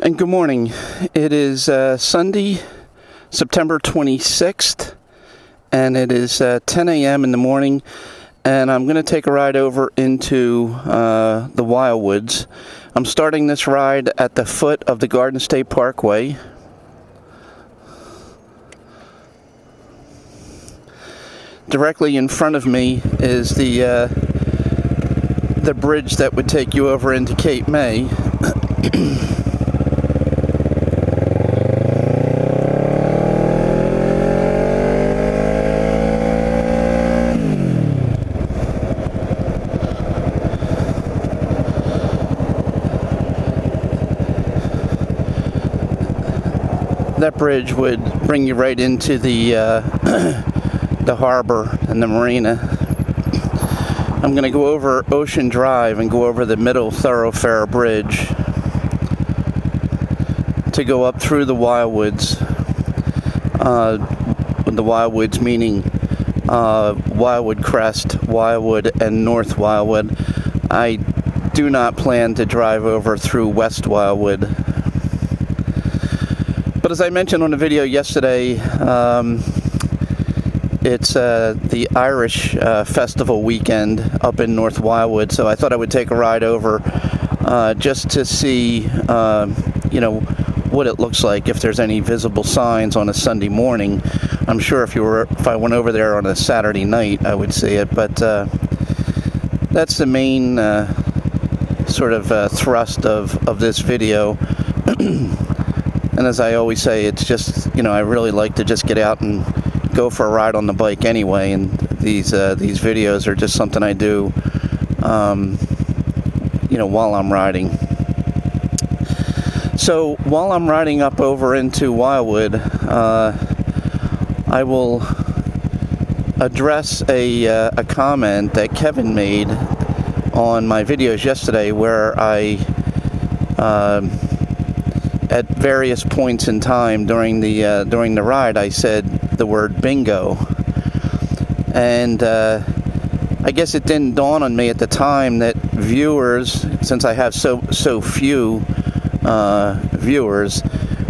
And good morning. It is Sunday, September 26th, and it is 10 a.m. in the morning, and I'm going to take a ride over into the Wildwoods. I'm starting this ride at the foot of the Garden State Parkway. Directly in front of me is the bridge that would take you over into Cape May. That bridge would bring you right into the harbor and the marina. I'm going to go over Ocean Drive and go over the Middle Thoroughfare Bridge to go up through the Wildwoods. The Wildwoods meaning Wildwood, Crest, Wildwood, and North Wildwood. I do not plan to drive over through West Wildwood. But as I mentioned on the video yesterday, it's the Irish festival weekend up in North Wildwood, so I thought I would take a ride over just to see, what it looks like, if there's any visible signs on a Sunday morning. I'm sure if I went over there on a Saturday night, I would see it, but that's the main sort of thrust of this video. And as I always say, it's just, I really like to just get out and go for a ride on the bike anyway, and these videos are just something I do, while I'm riding. So while I'm riding up over into Wildwood, I will address a comment that Kevin made on my videos yesterday, where I at various points in time during the ride, I said the word bingo, and I guess it didn't dawn on me at the time that viewers, since I have so few viewers,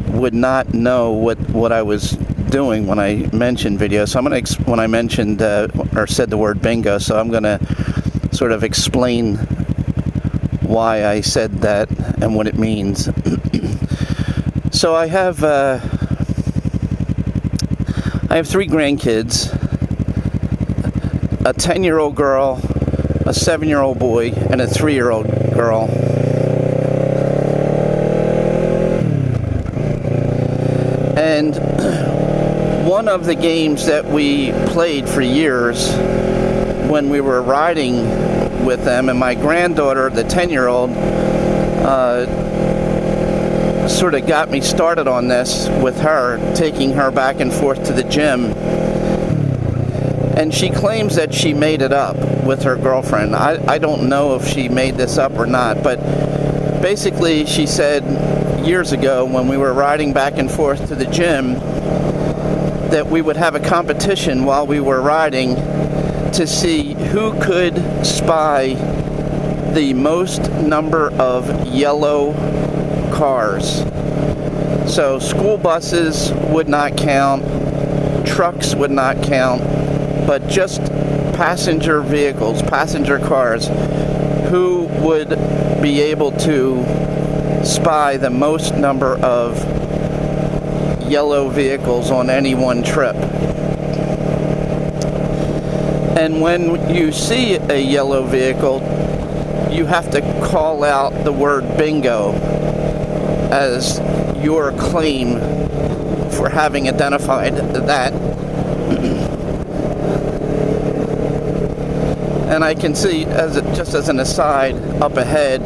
would not know what I was doing when I mentioned video. So when I mentioned or said the word bingo, so I'm gonna sort of explain why I said that and what it means. So I have 3 grandkids, a 10-year-old girl, a 7-year-old boy, and a 3-year-old girl. And one of the games that we played for years when we were riding with them, and my granddaughter, the 10-year-old, sort of got me started on this with her, taking her back and forth to the gym. And she claims that she made it up with her girlfriend. I don't know if she made this up or not, but basically she said years ago when we were riding back and forth to the gym that we would have a competition while we were riding to see who could spy the most number of yellow cars. So school buses would not count, trucks would not count, but just passenger vehicles, passenger cars, who would be able to spy the most number of yellow vehicles on any one trip. And when you see a yellow vehicle, you have to call out the word bingo as your claim for having identified that. And I can see, just as an aside, up ahead,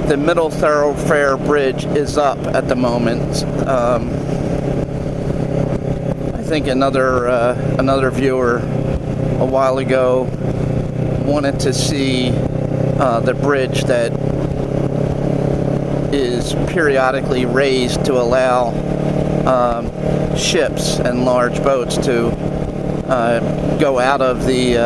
the Middle Thoroughfare Bridge is up at the moment. I think another viewer a while ago wanted to see the bridge that is periodically raised to allow ships and large boats to go out of the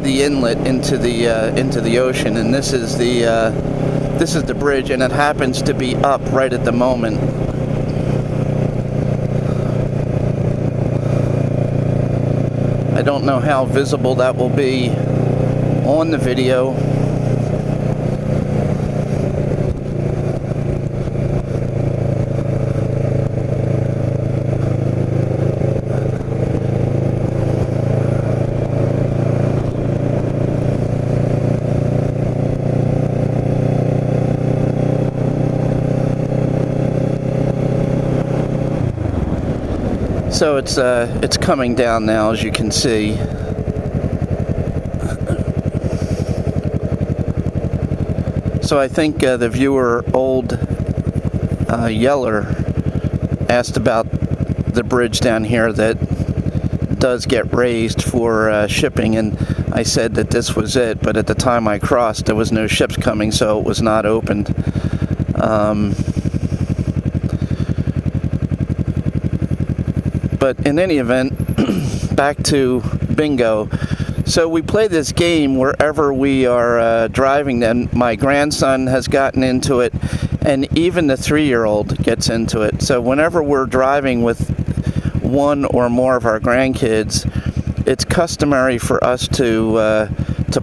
inlet into the ocean, and this is the This is the bridge, and it happens to be up right at the moment. I don't know how visible that will be on the video. So it's coming down now, as you can see. So I think the viewer, Old Yeller, asked about the bridge down here that does get raised for shipping, and I said that this was it, but at the time I crossed there was no ships coming, so it was not opened. But in any event, back to bingo. So we play this game wherever we are driving. And my grandson has gotten into it, and even the 3-year-old gets into it. So whenever we're driving with one or more of our grandkids, it's customary for us to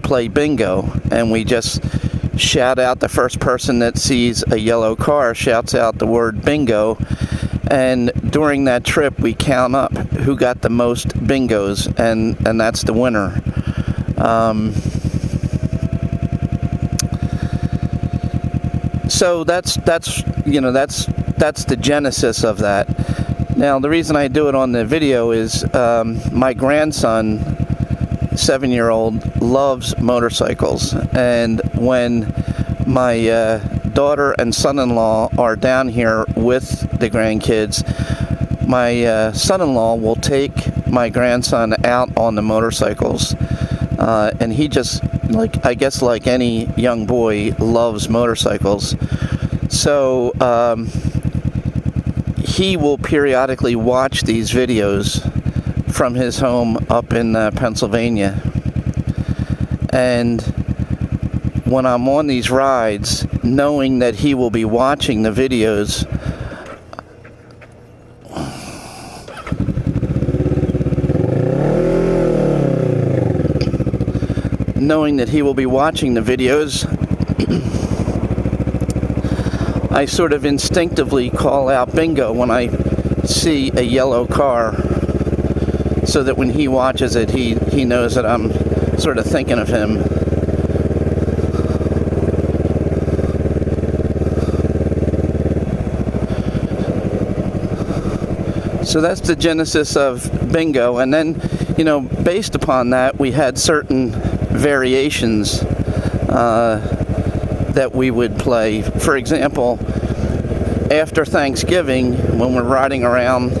play bingo, and we just shout out. The first person that sees a yellow car shouts out the word bingo. And during that trip, we count up who got the most bingos, and that's the winner. So that's the genesis of that. Now, the reason I do it on the video is my grandson, 7-year-old, loves motorcycles, and when my daughter and son-in-law are down here with the grandkids, my son-in-law will take my grandson out on the motorcycles, and he just, I guess like any young boy, loves motorcycles. So he will periodically watch these videos from his home up in Pennsylvania, and when I'm on these rides, knowing that he will be watching the videos, I sort of instinctively call out bingo when I see a yellow car, so that when he watches it, he knows that I'm sort of thinking of him. So that's the genesis of bingo, and then, based upon that, we had certain variations that we would play. For example, after Thanksgiving, when we're riding around,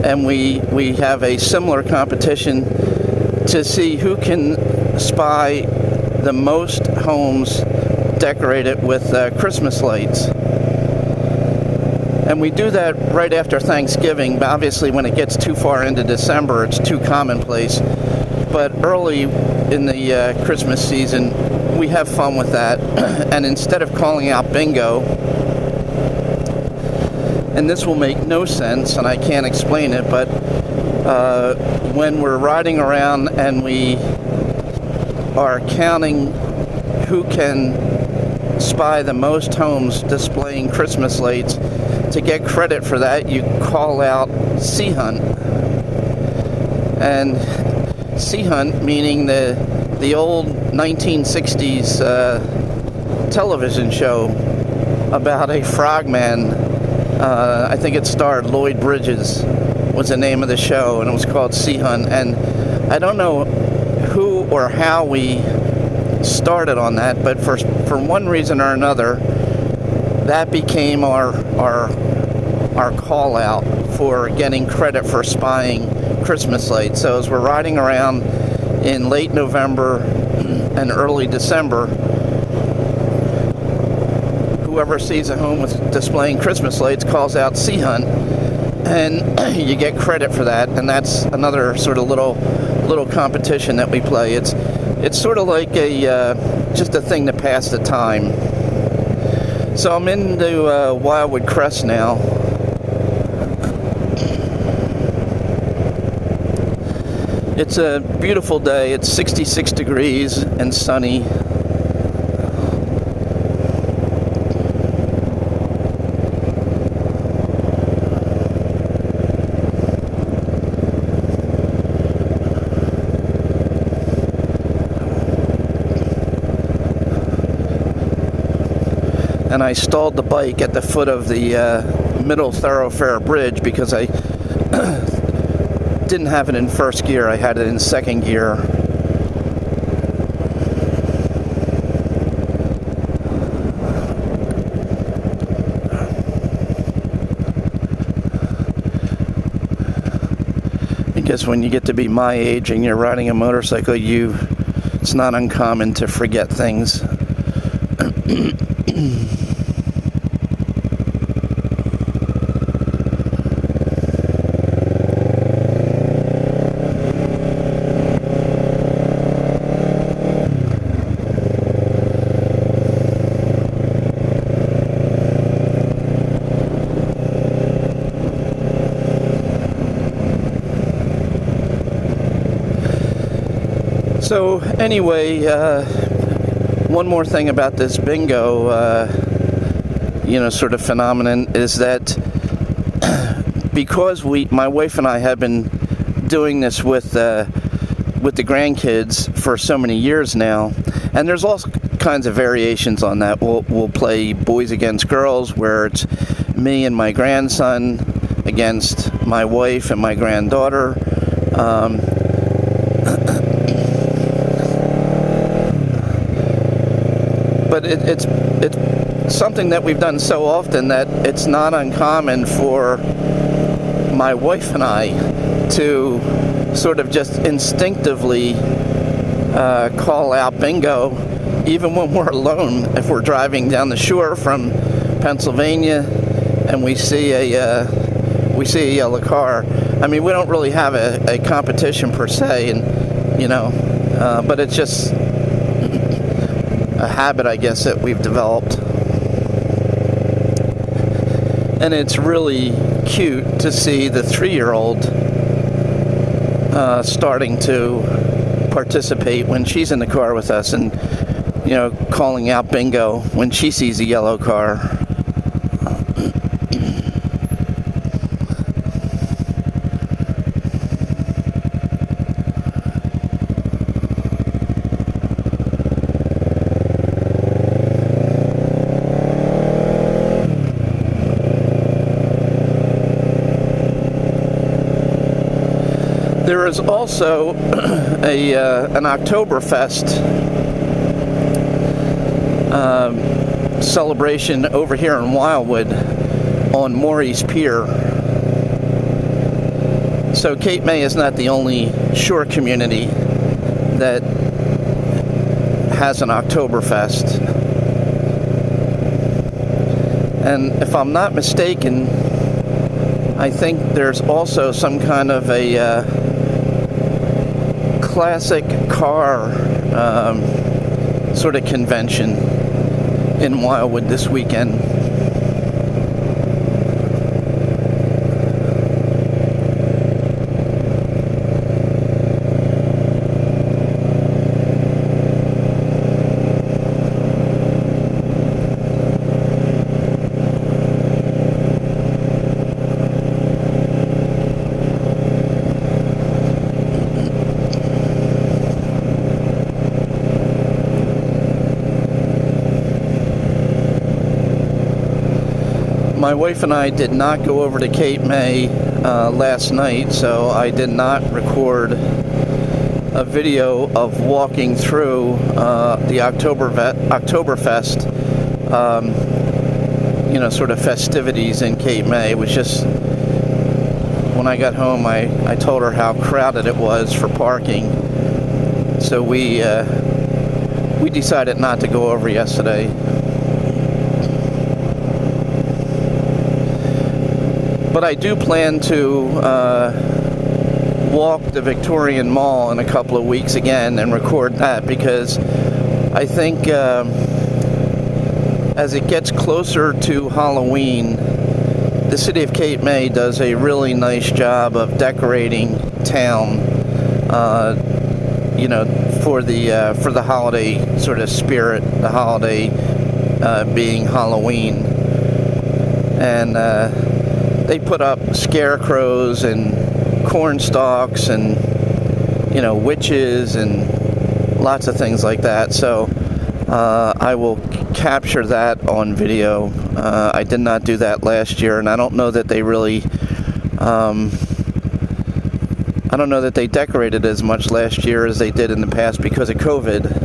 and we have a similar competition to see who can spy the most homes decorated with Christmas lights. And we do that right after Thanksgiving. Obviously, when it gets too far into December, it's too commonplace. But early in the Christmas season, we have fun with that. And instead of calling out bingo, and this will make no sense, and I can't explain it, but when we're riding around and we are counting who can spy the most homes displaying Christmas lights, to get credit for that, you call out Sea Hunt. And Sea Hunt meaning the old 1960s television show about a frogman. I think it starred Lloyd Bridges, was the name of the show, and it was called Sea Hunt. And I don't know who or how we started on that, but for one reason or another, that became our call out for getting credit for spying Christmas lights. So as we're riding around in late November and early December, whoever sees a home with displaying Christmas lights calls out Sea Hunt, and you get credit for that. And that's another sort of little competition that we play. It's sort of like just a thing to pass the time. So I'm into Wildwood Crest now. It's a beautiful day. It's 66 degrees and sunny. And I stalled the bike at the foot of the middle thoroughfare bridge because I didn't have it in first gear. I had it in second gear. Because when you get to be my age and you're riding a motorcycle, it's not uncommon to forget things. So anyway, one more thing about this bingo, sort of phenomenon is that because my wife and I have been doing this with the grandkids for so many years now, and there's all kinds of variations on that. We'll play boys against girls, where it's me and my grandson against my wife and my granddaughter. But it's something that we've done so often that it's not uncommon for my wife and I to sort of just instinctively call out bingo, even when we're alone. If we're driving down the shore from Pennsylvania and we see a yellow car. I mean, we don't really have a competition per se, and but it's just a habit, I guess, that we've developed. And it's really cute to see the 3-year-old starting to participate when she's in the car with us, and calling out bingo when she sees a yellow car. There is also an Oktoberfest celebration over here in Wildwood on Maury's Pier. So Cape May is not the only shore community that has an Oktoberfest. And if I'm not mistaken, I think there's also some kind of a classic car sort of convention in Wildwood this weekend. My wife and I did not go over to Cape May last night, so I did not record a video of walking through the Oktoberfest, sort of festivities in Cape May. It was just, when I got home, I told her how crowded it was for parking, so we decided not to go over yesterday. But I do plan to walk the Victorian Mall in a couple of weeks again and record that, because I think as it gets closer to Halloween, the city of Cape May does a really nice job of decorating town, for the holiday sort of spirit, the holiday being Halloween. And they put up scarecrows and corn stalks and, witches and lots of things like that. So I will capture that on video. I did not do that last year, and I don't know that they really I don't know that they decorated as much last year as they did in the past because of COVID.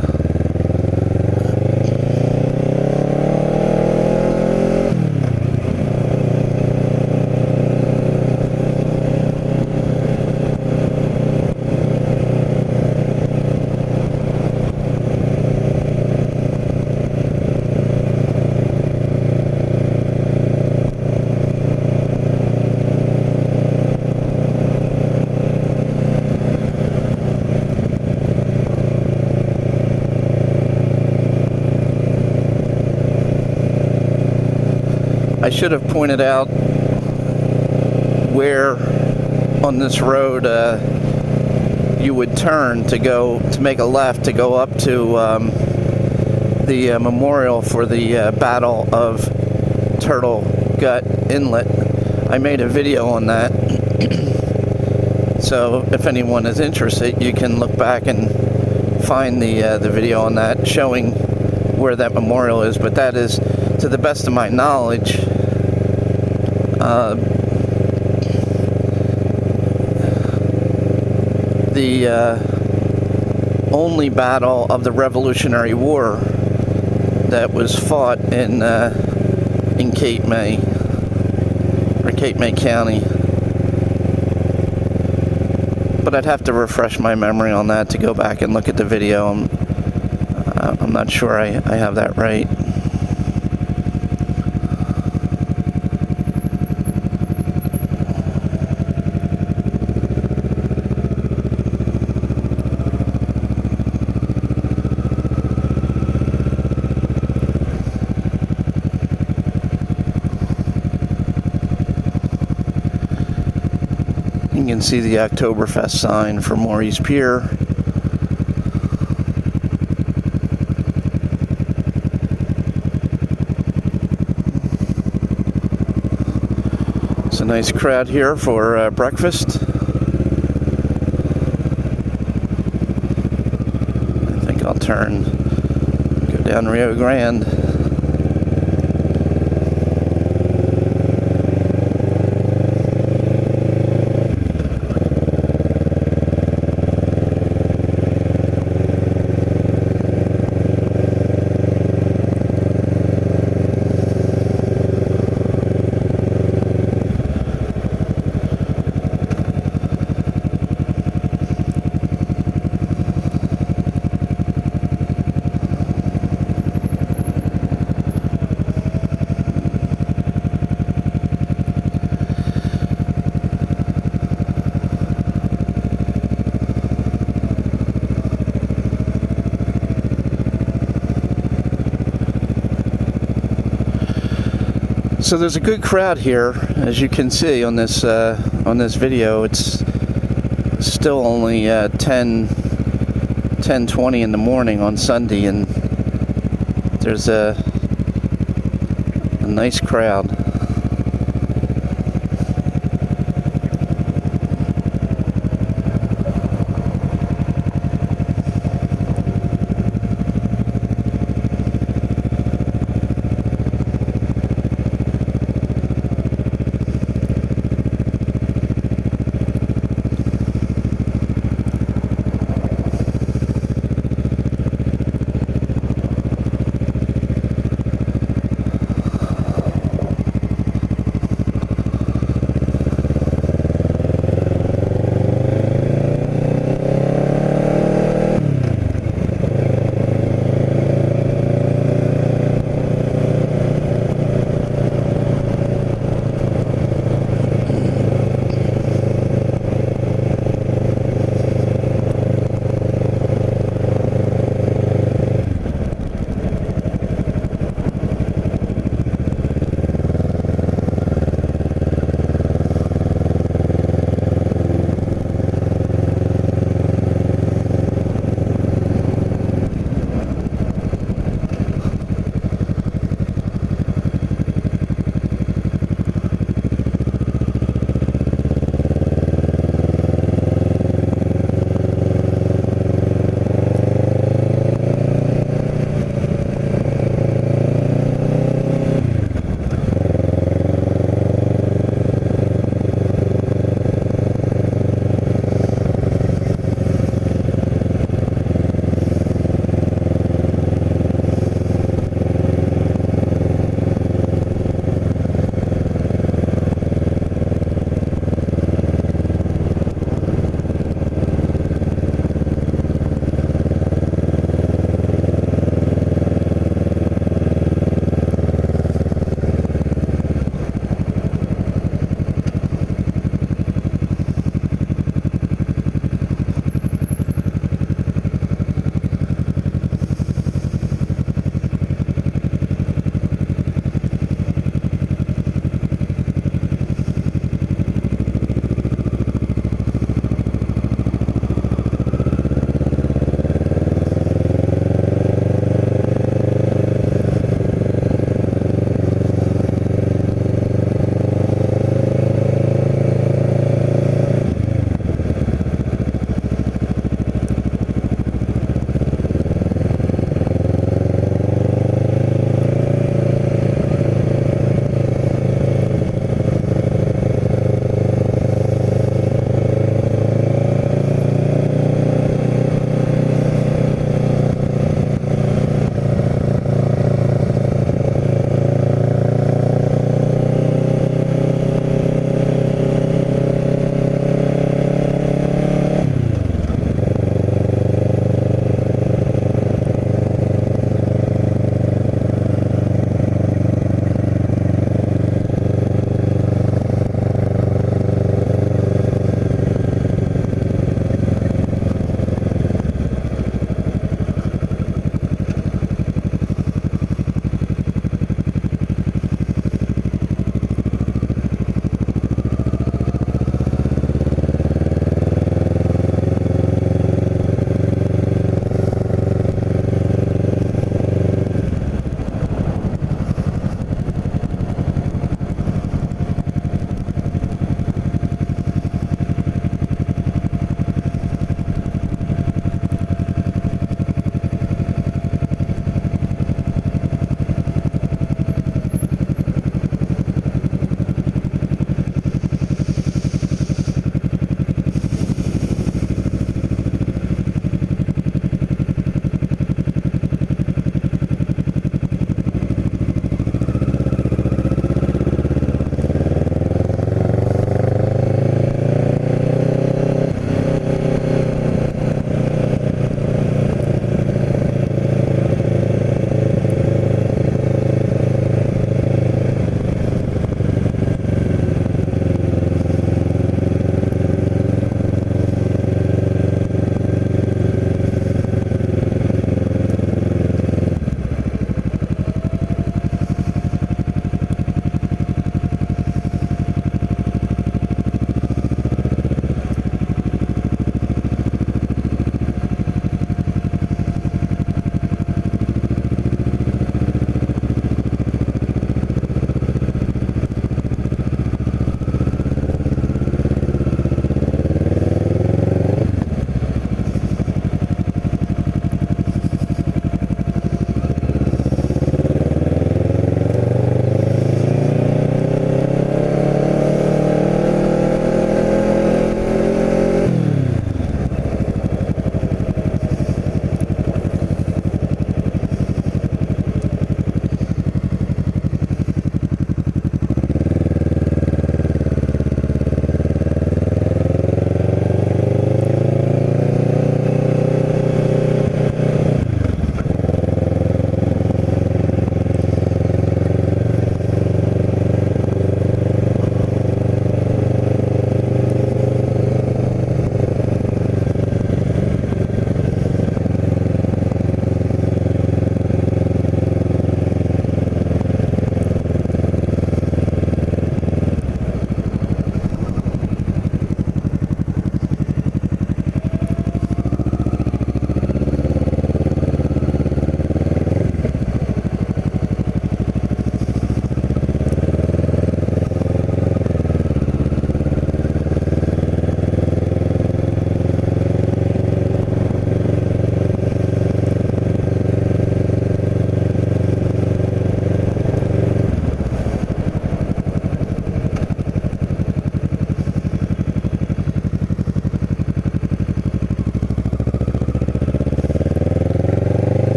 I should have pointed out where on this road you would turn to make a left to go up to the memorial for the Battle of Turtle Gut Inlet. I made a video on that, so if anyone is interested, you can look back and find the video on that showing where that memorial is. But that is, to the best of my knowledge, the only battle of the Revolutionary War that was fought in Cape May, or Cape May County. But I'd have to refresh my memory on that to go back and look at the video. I'm not sure I have that right. You can see the Oktoberfest sign for Maurice Pier. It's a nice crowd here for breakfast. I think I'll go down Rio Grande. So there's a good crowd here, as you can see on this video. It's still only 10:20 in the morning on Sunday, and there's a nice crowd.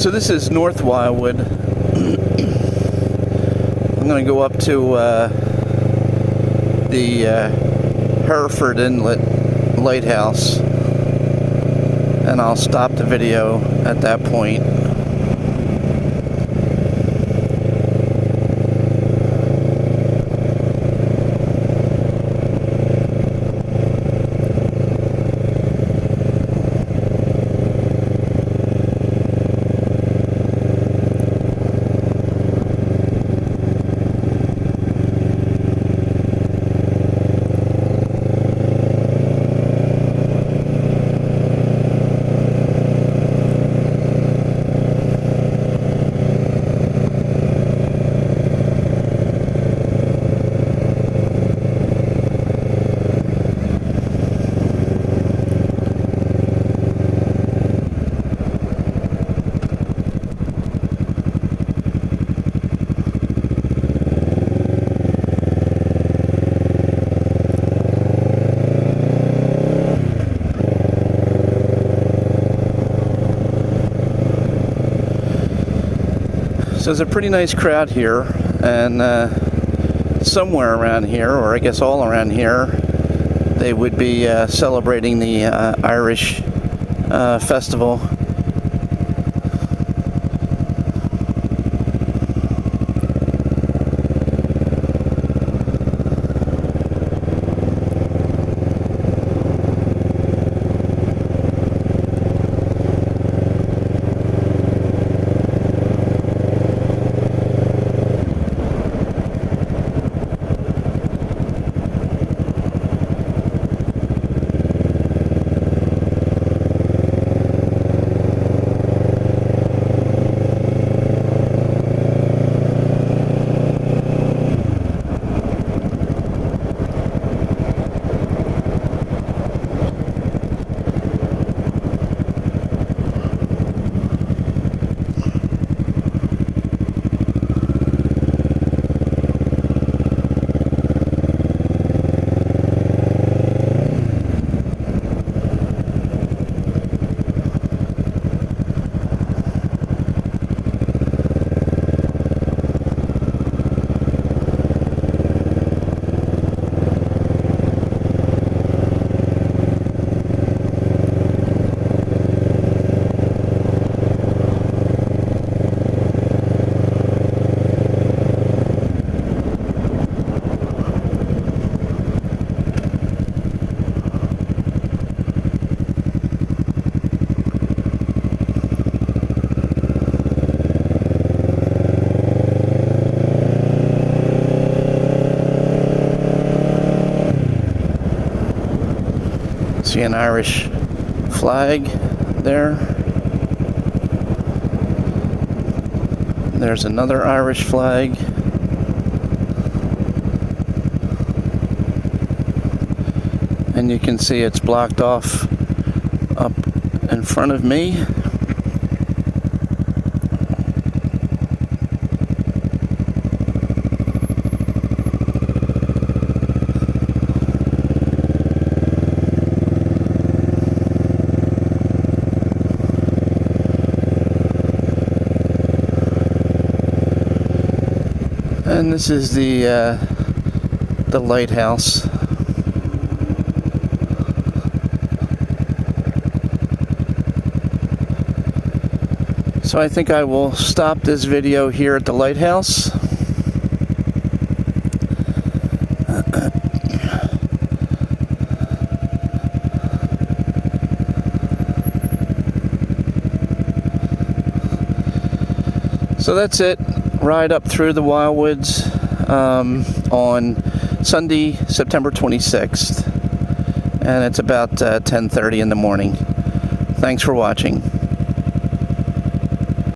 So this is North Wildwood. I'm going to go up to the Hereford Inlet Lighthouse, and I'll stop the video at that point. So there's a pretty nice crowd here, and somewhere around here, or I guess all around here, they would be celebrating the Irish festival. See an Irish flag there. There's another Irish flag. And you can see it's blocked off up in front of me. And this is the lighthouse. So I think I will stop this video here at the lighthouse. So that's it. Ride up through the Wildwoods on Sunday, September 26th. And it's about 10:30 in the morning. Thanks for watching.